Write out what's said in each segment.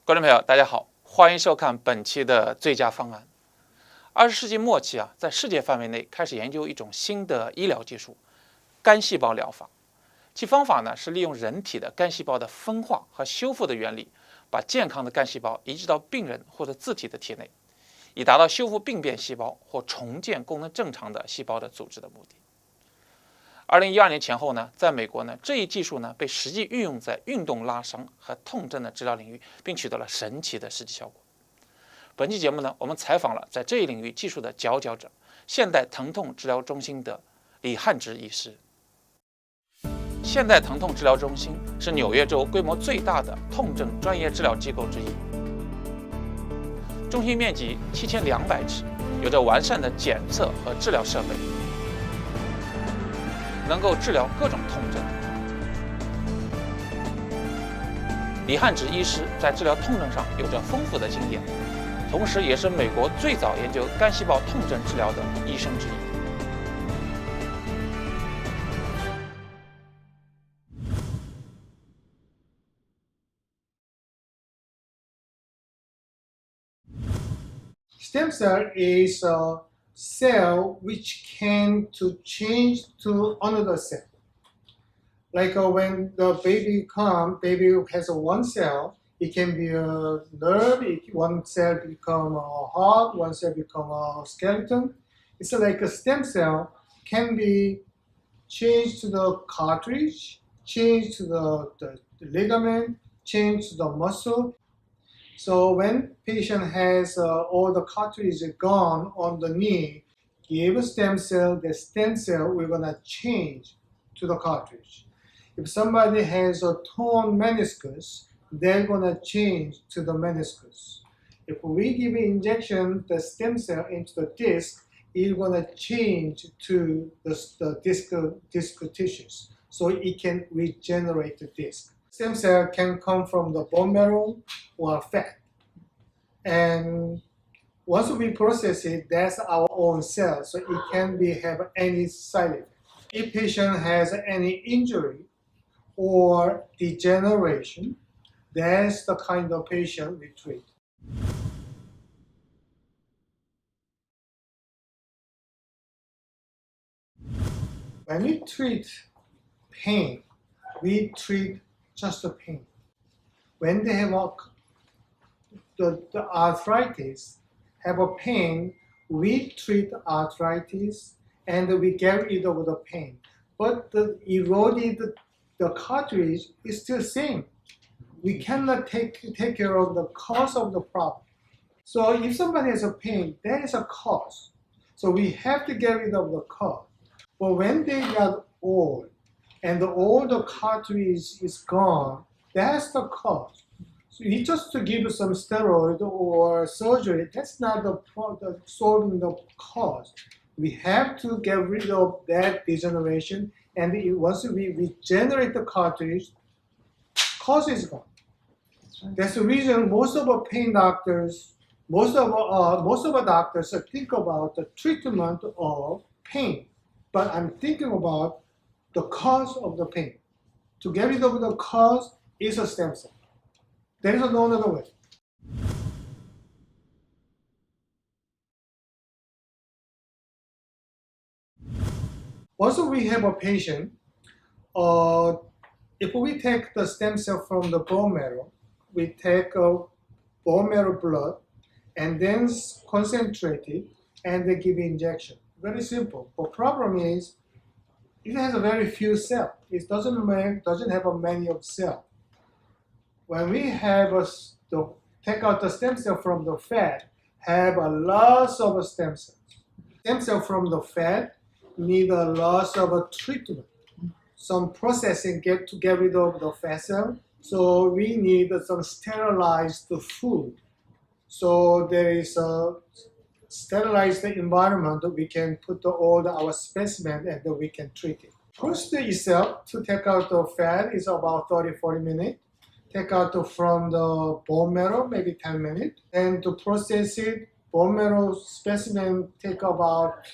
观众朋友，大家好，欢迎收看本期的最佳方案。20世纪末期在世界范围内开始研究一种新的医疗技术——干细胞疗法。其方法呢是利用人体的干细胞的分化和修复的原理，把健康的干细胞移植到病人或者自体的体内，以达到修复病变细胞或重建功能正常的细胞的组织的目的。2012年前后呢，在美国呢，这一技术呢被实际运用在运动拉伤和痛症的治疗领域，并取得了神奇的实际效果。本期节目呢，我们采访了在这一领域技术的佼佼者——现代疼痛治疗中心的李汉植医师。现代疼痛治疗中心是纽约州规模最大的痛症专业治疗机构之一，中心面积7200尺，有着完善的检测和治疗设备，能够治疗各种痛症。李汉植医师在治疗痛症上有着丰富的经验，同时也是美国最早研究干细胞痛症治疗的医生之一。Stem cell is a cell which can to change to another cell. Like when the baby has one cell, it can be a nerve, one cell become a heart, one cell become a skeleton. It's like a stem cell can be changed to the cartilage, changed to the ligament, changed to the muscle. So when patient has all the cartilage gone on the knee, give a stem cell, the stem cell we're gonna change to the cartilage. If somebody has a torn meniscus, they're gonna change to the meniscus. If we give an injection, the stem cell into the disc, it's gonna change to the disc tissues, so it can regenerate the disc. Stem cell can come from the bone marrow or fat. And once we process it, that's our own cell, so it can have any side effect. If patient has any injury or degeneration, that's the kind of patient we treat. When we treat pain, we treat just the pain. When they have the arthritis, have a pain, we treat arthritis and we get rid of the pain. But the eroded the cartilage is still same. We cannot take care of the cause of the problem. So if somebody has a pain, that is a cause. So we have to get rid of the cause. But when they got old and all the cartilage is gone, that's the cause. So it's just to give some steroid or surgery, that's not the solving the cause. We have to get rid of that degeneration, and once we regenerate the cartilage, cause is gone. That's the reason most of our pain doctors, most of our doctors think about the treatment of pain, but I'm thinking about the cause of the pain. To get rid of the cause is a stem cell. There is no other way. Also, we have a patient, if we take the stem cell from the bone marrow, we take bone marrow blood and then concentrate it and they give injection. Very simple. But problem is, it has a very few cells. It doesn't have a many of cells. When we have take out the stem cell from the fat, have a lot of stem cells. Stem cell from the fat need a lot of treatment, some processing to get rid of the fat cell. So we need some sterilized food. So there is a sterilized environment that we can put all our specimen and then we can treat it. Process itself to take out the fat is about 30-40 minutes. Take out from the bone marrow, maybe 10 minutes. And to process it, bone marrow specimen take about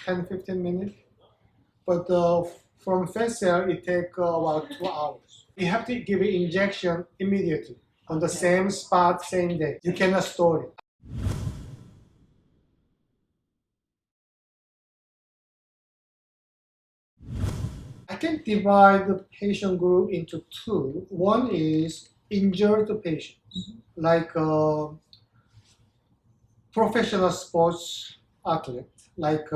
10-15 minutes. But from fat cell, it takes about 2 hours. You have to give an injection immediately. on the same spot, same day. You cannot store it. I can divide the patient group into two. One is injured patients, like professional sports athletes, like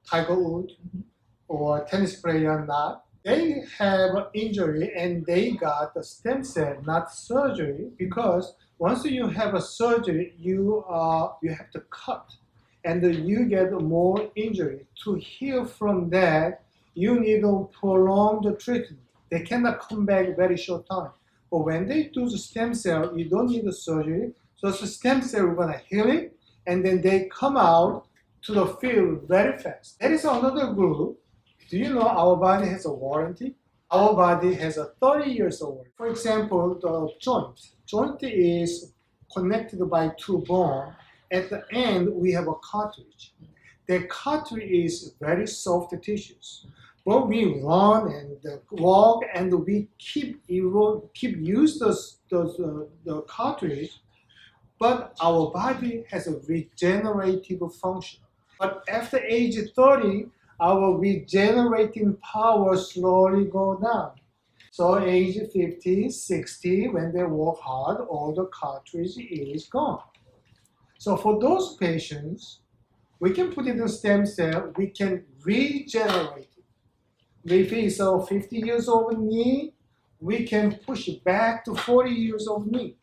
Tiger Woods or tennis player not. They have an injury and they got a stem cell, not surgery, because once you have a surgery, you have to cut, and you get more injury. To heal from that, you need to prolong the treatment. They cannot come back very short time. But when they do the stem cell, you don't need the surgery. So the stem cell, we're gonna heal it, and then they come out to the field very fast. There is another group. Do you know our body has a warranty? Our body has a 30 years of warranty. For example, the joint. Joint is connected by two bones. At the end, we have a cartilage. The cartilage is very soft tissues. But we run and walk and we keep use the cartilage, but our body has a regenerative function. But after age 30, our regenerating power slowly go down. So age 50, 60, when they work hard, all the cartilage is gone. So for those patients, we can put in a stem cell, we can regenerate it. If it's a 50 years old knee, we can push it back to 40 years old knee.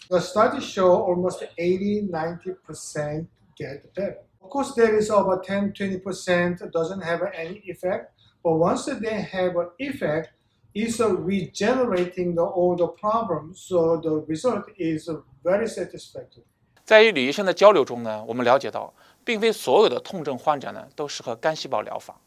The studies show almost 80-90% get better. Of course, there is about 10-20% doesn't have any effect, but once they have an effect, it's regenerating all the problems, so the result is very satisfactory. 在与李医生的交流中呢，我们了解到，并非所有的痛症患者呢都适合干细胞疗法，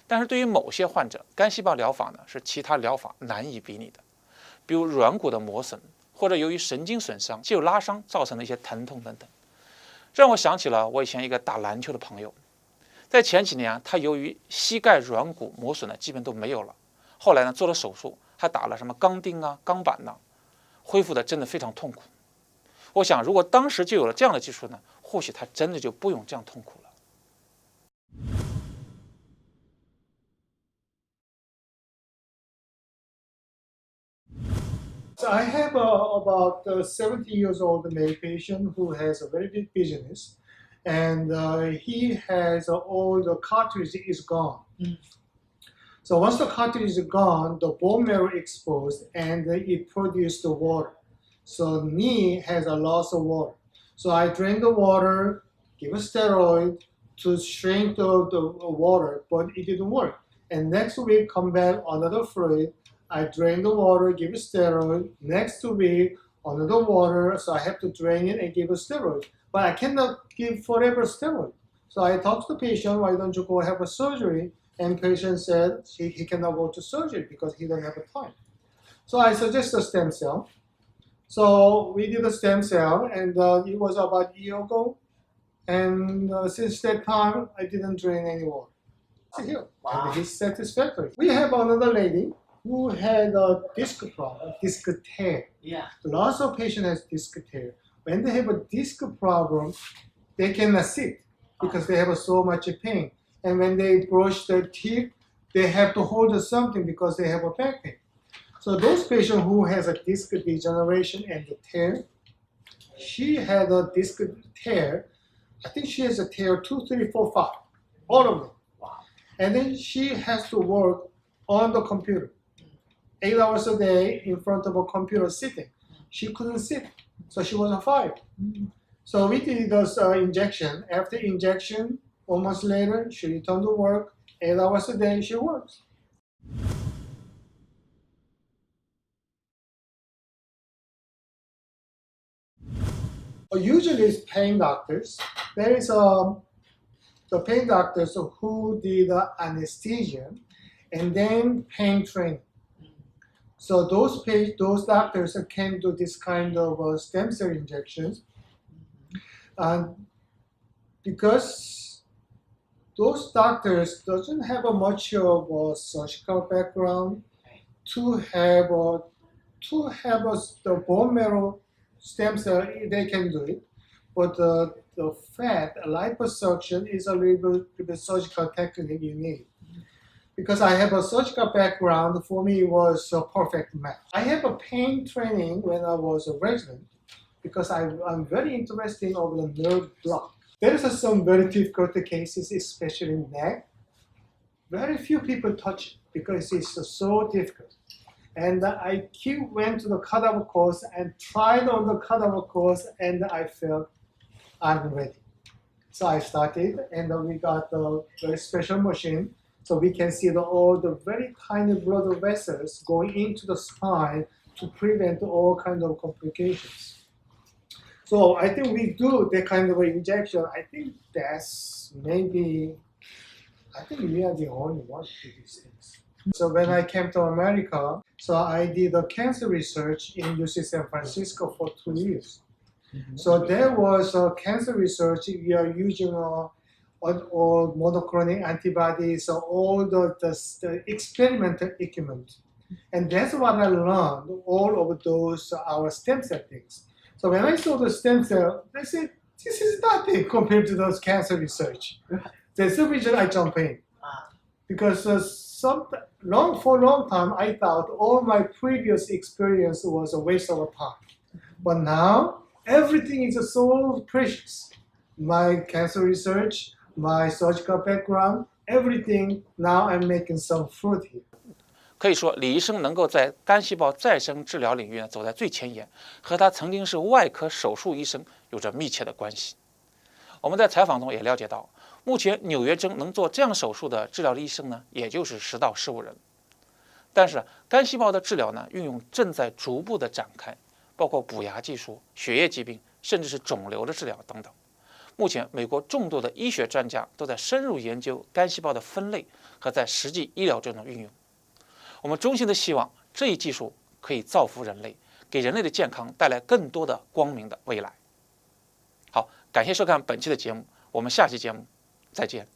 但是对于某些患者，干细胞疗法呢是其他疗法难以比拟的，比如软骨的磨损，或者由于神经损伤、肌肉拉伤造成的一些疼痛等等。这让我想起了我以前一个打篮球的朋友，在前几年他由于膝盖软骨磨损呢基本都没有了，后来呢做了手术，还打了什么钢钉啊、钢板呐，恢复的真的非常痛苦。我想，如果当时就有了这样的技术呢，或许他真的就不用这样痛苦了。So I have about 70 years old male patient who has a very big business, and he has all the cartilage is gone. So once the cartilage is gone, the bone marrow exposed and it produced the water. So knee has a loss of water. So I drain the water, give a steroid to shrink the water, but it didn't work. And next week, come back another fluid. I drain the water, give a steroid. Next week, another water. So I have to drain it and give a steroid. But I cannot give forever steroid. So I talked to the patient, why don't you go have a surgery? And patient said he cannot go to surgery because he doesn't have the time. So I suggest a stem cell. So we did a stem cell, and it was about a year ago. And since that time, I didn't drain any water. Wow. And he's satisfactory. We have another lady who had a disc problem, disc tear. Yeah. Lots of patients have disc tear. When they have a disc problem, they cannot sit because they have so much pain. And when they brush their teeth, they have to hold something because they have a back pain. So those patients who has a disc degeneration and the tear, she had a disc tear. I think she has a tear 2, 3, 4, 5, all of them. Wow. And then she has to work on the computer, 8 hours a day in front of a computer sitting. She couldn't sit, so she was fired. So we did this injection. After injection, 1 month later, she returned to work, 8 hours a day, she works. Usually it's pain doctors. There is the pain doctors who did anesthesia and then pain training. So those doctors can do this kind of stem cell injections. Because those doctors doesn't have much of a surgical background to to have the bone marrow stem cell, they can do it. But the fat liposuction is a little bit surgical technique you need. Because I have a surgical background, for me it was a perfect match. I have a pain training when I was a resident because I'm very interested in the nerve block. There are some very difficult cases, especially in neck. Very few people touch it because it's so difficult. And I went to the cadaver course and tried on the cadaver course, and I felt I'm ready. So I started, and we got a very special machine. So we can see all the very tiny blood vessels going into the spine to prevent all kinds of complications. So I think we do that kind of injection. I think we are the only ones to do these things. So when I came to America, so I did a cancer research in UC San Francisco for 2 years. So there was a cancer research. We are using all monoclonal antibodies, so all the experimental equipment. And that's what I learned, all of those, our stem cell things. So when I saw the stem cell, I said, this is nothing compared to those cancer research. That's the reason I jump in. Because for a long time, I thought all my previous experience was a waste of time. But now, everything is so precious. My cancer research, my surgical background, everything, now I'm making some fruit here. 可以说，李医生能够在干细胞再生治疗领域走在最前沿，和他曾经是外科手术医生有着密切的关系。我们在采访中也了解到，目前纽约州能做这样手术的治疗的医生呢，也就是10到15人。但是干细胞的治疗呢，运用正在逐步的展开，包括补牙技术、血液疾病，甚至是肿瘤的治疗等等。目前，美国众多的医学专家都在深入研究干细胞的分类和在实际医疗中的运用。我们衷心的希望这一技术可以造福人类，给人类的健康带来更多的光明的未来。好，感谢收看本期的节目，我们下期节目再见。